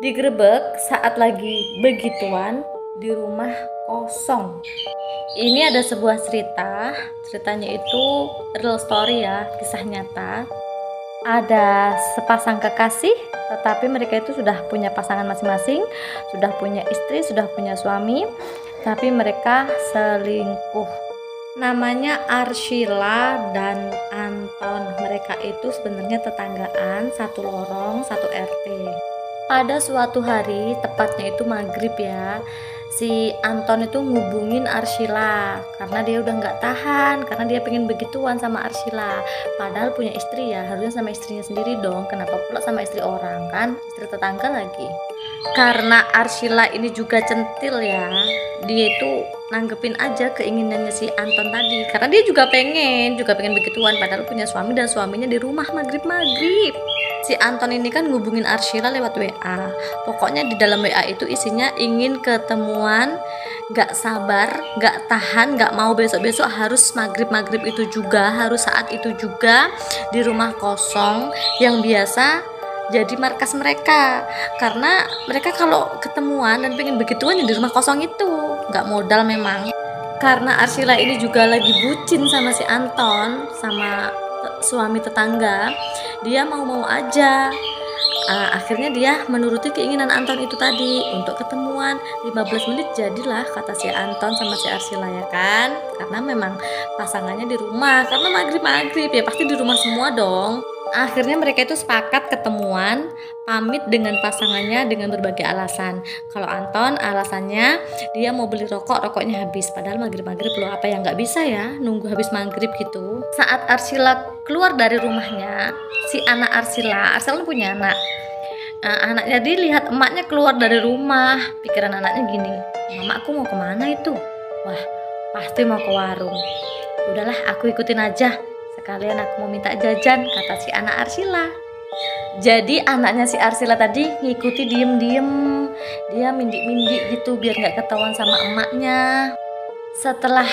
Digerebek saat lagi begituan di rumah kosong. Ini ada sebuah ceritanya itu real story ya, kisah nyata. Ada sepasang kekasih, tetapi mereka itu sudah punya pasangan masing-masing, sudah punya istri, sudah punya suami, tapi mereka selingkuh. Namanya Arshila dan Anton. Mereka itu sebenarnya tetanggaan, satu lorong, satu RT. Pada suatu hari, tepatnya itu maghrib ya, si Anton itu ngubungin Arshila karena dia udah nggak tahan, karena dia pengen begituan sama Arshila. Padahal punya istri ya, harusnya sama istrinya sendiri dong. Kenapa pula sama istri orang, kan istri tetangga lagi. Karena Arshila ini juga centil ya, dia itu nanggepin aja keinginannya si Anton tadi, karena dia juga pengen begituan, padahal punya suami dan suaminya di rumah maghrib. Si Anton ini kan ngubungin Arshila lewat WA. Pokoknya di dalam WA itu isinya ingin ketemuan, gak sabar, gak tahan, gak mau besok-besok harus maghrib itu juga, harus saat itu juga di rumah kosong yang biasa jadi markas mereka. Karena mereka kalau ketemuan dan pengen begituan ya di rumah kosong itu, gak modal memang. Karena Arshila ini juga lagi bucin sama si Anton, sama suami tetangga, dia mau aja. Akhirnya dia menuruti keinginan Anton itu tadi untuk ketemuan 15 menit jadilah, kata si Anton sama si Arshila ya kan, karena memang pasangannya di rumah, karena maghrib ya pasti di rumah semua dong. Akhirnya mereka itu sepakat ketemuan, pamit dengan pasangannya dengan berbagai alasan. Kalau Anton alasannya dia mau beli rokoknya habis, padahal maghrib loh, apa yang nggak bisa ya nunggu habis maghrib gitu. Saat Arshila keluar dari rumahnya, si anak Arshila punya anak. Anaknya dilihat emaknya keluar dari rumah, pikiran anaknya gini, mamaku mau kemana itu? Wah, pasti mau ke warung. Udahlah, aku ikutin aja. Sekalian aku mau minta jajan, kata si anak Arshila. Jadi anaknya si Arshila tadi ngikuti diem-diem, dia mindik-mindik gitu biar gak ketahuan sama emaknya. Setelah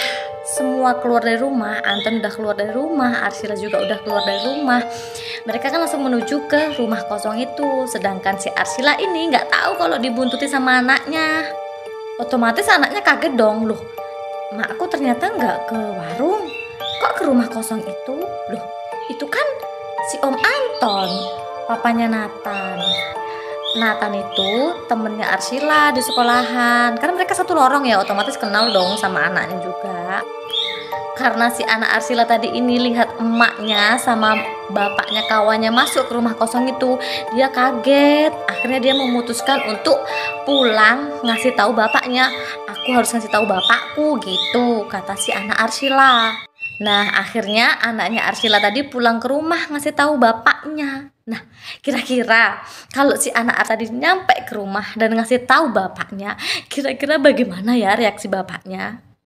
semua keluar dari rumah, Anton udah keluar dari rumah, Arshila juga udah keluar dari rumah, mereka kan langsung menuju ke rumah kosong itu. Sedangkan si Arshila ini gak tahu kalau dibuntuti sama anaknya. Otomatis anaknya kaget dong, loh makku ternyata gak ke warung, kok ke rumah kosong itu? Loh, itu kan si Om Anton, papanya Nathan. Nathan itu temennya Arshila di sekolahan. Karena mereka satu lorong ya, otomatis kenal dong sama anaknya juga. Karena si anak Arshila tadi ini lihat emaknya sama bapaknya kawannya masuk ke rumah kosong itu, dia kaget. Akhirnya dia memutuskan untuk pulang ngasih tahu bapaknya. Aku harus ngasih tahu bapakku gitu, kata si anak Arshila. Nah, akhirnya anaknya Arshila tadi pulang ke rumah ngasih tahu bapaknya. Nah, kira-kira kalau si anak tadi nyampe ke rumah dan ngasih tahu bapaknya, kira-kira bagaimana ya reaksi bapaknya?